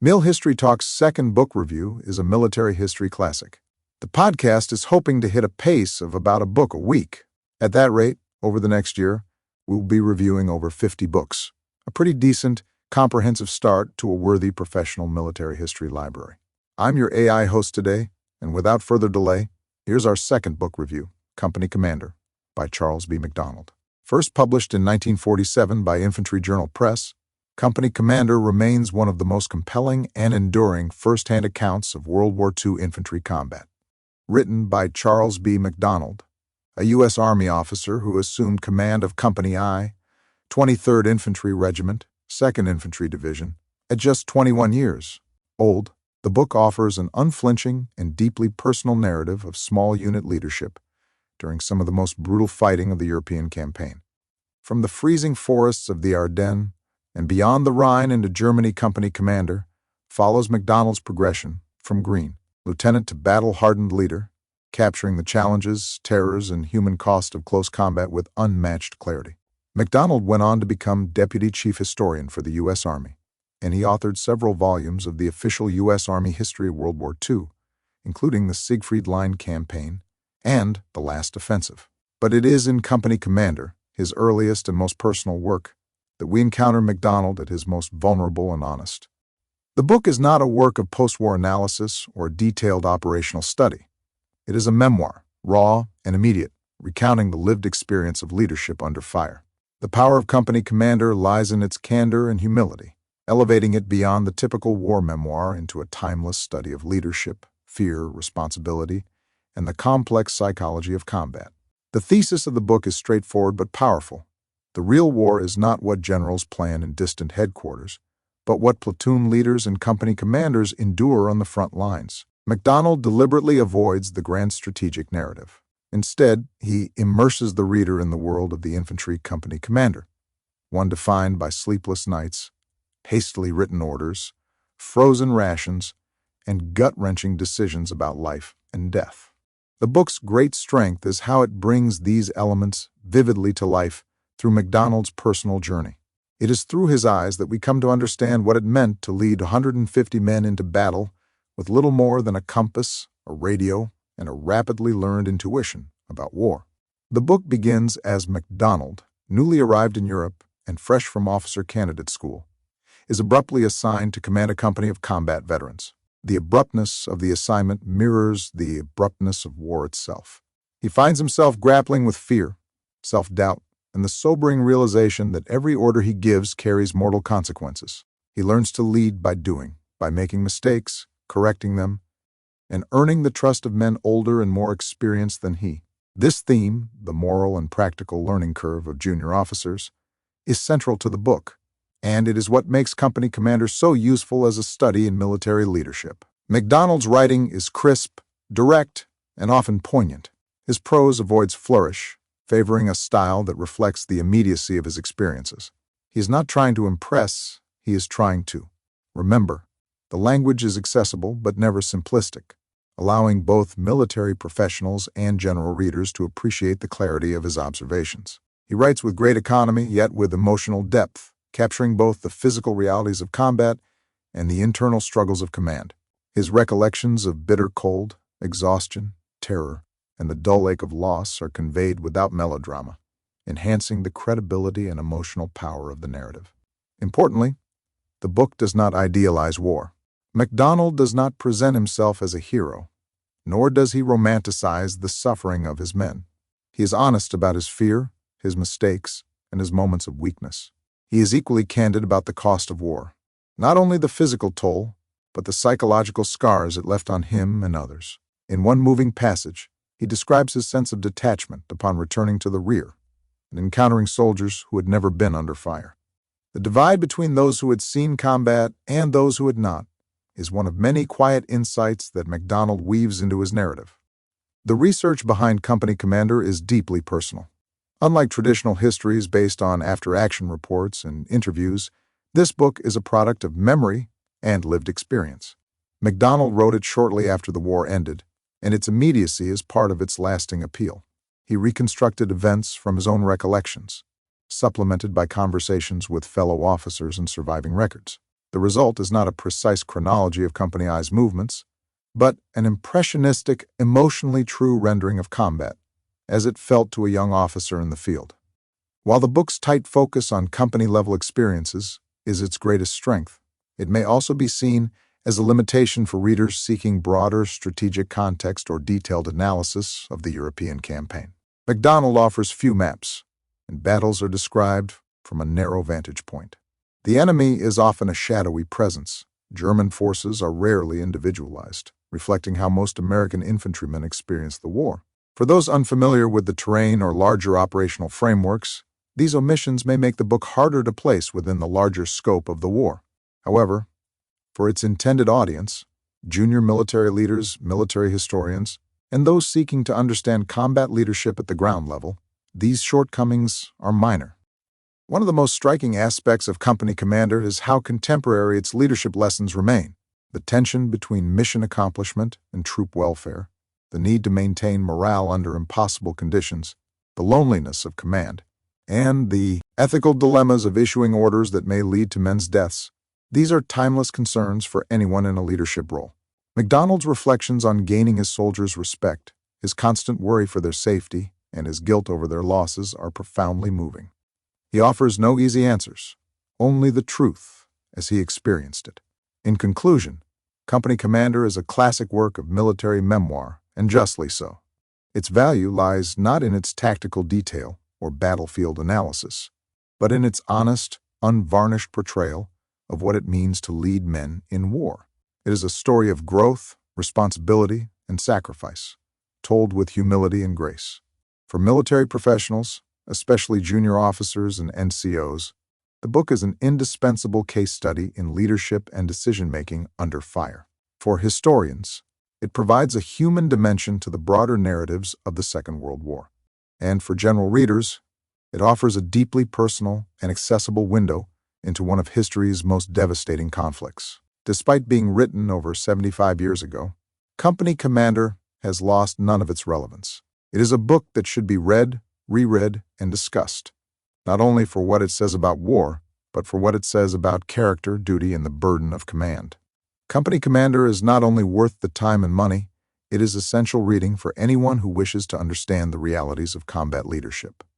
Mill History Talk's second book review is a military history classic. The podcast is hoping to hit a pace of about a book a week. At that rate, over the next year, we will be reviewing over 50 books, a pretty decent, comprehensive start to a worthy professional military history library. I'm your AI host today, and without further delay, here's our second book review, Company Commander, by Charles B. MacDonald. First published in 1947 by Infantry Journal Press, Company Commander remains one of the most compelling and enduring first-hand accounts of World War II infantry combat. Written by Charles B. MacDonald, a U.S. Army officer who assumed command of Company I, 23rd Infantry Regiment, 2nd Infantry Division, at just 21 years old, the book offers an unflinching and deeply personal narrative of small unit leadership during some of the most brutal fighting of the European campaign. From the freezing forests of the Ardennes and beyond the Rhine into Germany, Company Commander follows MacDonald's progression from Green, lieutenant to battle-hardened leader, capturing the challenges, terrors, and human cost of close combat with unmatched clarity. MacDonald went on to become Deputy Chief Historian for the U.S. Army, and he authored several volumes of the official U.S. Army history of World War II, including the Siegfried Line Campaign and the Last Offensive. But it is in Company Commander, his earliest and most personal work, that we encounter MacDonald at his most vulnerable and honest. The book is not a work of post-war analysis or detailed operational study. It is a memoir, raw and immediate, recounting the lived experience of leadership under fire. The power of Company Commander lies in its candor and humility, elevating it beyond the typical war memoir into a timeless study of leadership, fear, responsibility, and the complex psychology of combat. The thesis of the book is straightforward but powerful. The real war is not what generals plan in distant headquarters, but what platoon leaders and company commanders endure on the front lines. MacDonald deliberately avoids the grand strategic narrative. Instead, he immerses the reader in the world of the infantry company commander, one defined by sleepless nights, hastily written orders, frozen rations, and gut-wrenching decisions about life and death. The book's great strength is how it brings these elements vividly to life through MacDonald's personal journey. It is through his eyes that we come to understand what it meant to lead 150 men into battle with little more than a compass, a radio, and a rapidly learned intuition about war. The book begins as MacDonald, newly arrived in Europe and fresh from officer candidate school, is abruptly assigned to command a company of combat veterans. The abruptness of the assignment mirrors the abruptness of war itself. He finds himself grappling with fear, self-doubt, and the sobering realization that every order he gives carries mortal consequences. He learns to lead by doing, by making mistakes, correcting them, and earning the trust of men older and more experienced than he. This theme, the moral and practical learning curve of junior officers, is central to the book, and it is what makes Company Commander so useful as a study in military leadership. MacDonald's writing is crisp, direct, and often poignant. His prose avoids flourish, favoring a style that reflects the immediacy of his experiences. He is not trying to impress, he is trying to. Remember, the language is accessible but never simplistic, allowing both military professionals and general readers to appreciate the clarity of his observations. He writes with great economy, yet with emotional depth, capturing both the physical realities of combat and the internal struggles of command. His recollections of bitter cold, exhaustion, terror, and the dull ache of loss are conveyed without melodrama, enhancing the credibility and emotional power of the narrative. Importantly, the book does not idealize war. MacDonald does not present himself as a hero, nor does he romanticize the suffering of his men. He is honest about his fear, his mistakes, and his moments of weakness. He is equally candid about the cost of war, not only the physical toll, but the psychological scars it left on him and others. In one moving passage, he describes his sense of detachment upon returning to the rear and encountering soldiers who had never been under fire. The divide between those who had seen combat and those who had not is one of many quiet insights that MacDonald weaves into his narrative. The research behind Company Commander is deeply personal. Unlike traditional histories based on after-action reports and interviews, this book is a product of memory and lived experience. MacDonald wrote it shortly after the war ended, and its immediacy is part of its lasting appeal. He reconstructed events from his own recollections, supplemented by conversations with fellow officers and surviving records. The result is not a precise chronology of Company I's movements, but an impressionistic, emotionally true rendering of combat, as it felt to a young officer in the field. While the book's tight focus on company-level experiences is its greatest strength, it may also be seen as a limitation for readers seeking broader strategic context or detailed analysis of the European campaign. MacDonald offers few maps, and battles are described from a narrow vantage point. The enemy is often a shadowy presence. German forces are rarely individualized, reflecting how most American infantrymen experienced the war. For those unfamiliar with the terrain or larger operational frameworks, these omissions may make the book harder to place within the larger scope of the war. However, for its intended audience, junior military leaders, military historians, and those seeking to understand combat leadership at the ground level, these shortcomings are minor. One of the most striking aspects of Company Commander is how contemporary its leadership lessons remain. The tension between mission accomplishment and troop welfare, the need to maintain morale under impossible conditions, the loneliness of command, and the ethical dilemmas of issuing orders that may lead to men's deaths. These are timeless concerns for anyone in a leadership role. MacDonald's reflections on gaining his soldiers' respect, his constant worry for their safety, and his guilt over their losses are profoundly moving. He offers no easy answers, only the truth as he experienced it. In conclusion, Company Commander is a classic work of military memoir, and justly so. Its value lies not in its tactical detail or battlefield analysis, but in its honest, unvarnished portrayal of what it means to lead men in war. It is a story of growth, responsibility, and sacrifice, told with humility and grace. For military professionals, especially junior officers and NCOs, the book is an indispensable case study in leadership and decision-making under fire. For historians, it provides a human dimension to the broader narratives of the Second World War. And for general readers, it offers a deeply personal and accessible window into one of history's most devastating conflicts. Despite being written over 75 years ago, Company Commander has lost none of its relevance. It is a book that should be read, reread, and discussed, not only for what it says about war, but for what it says about character, duty, and the burden of command. Company Commander is not only worth the time and money, it is essential reading for anyone who wishes to understand the realities of combat leadership.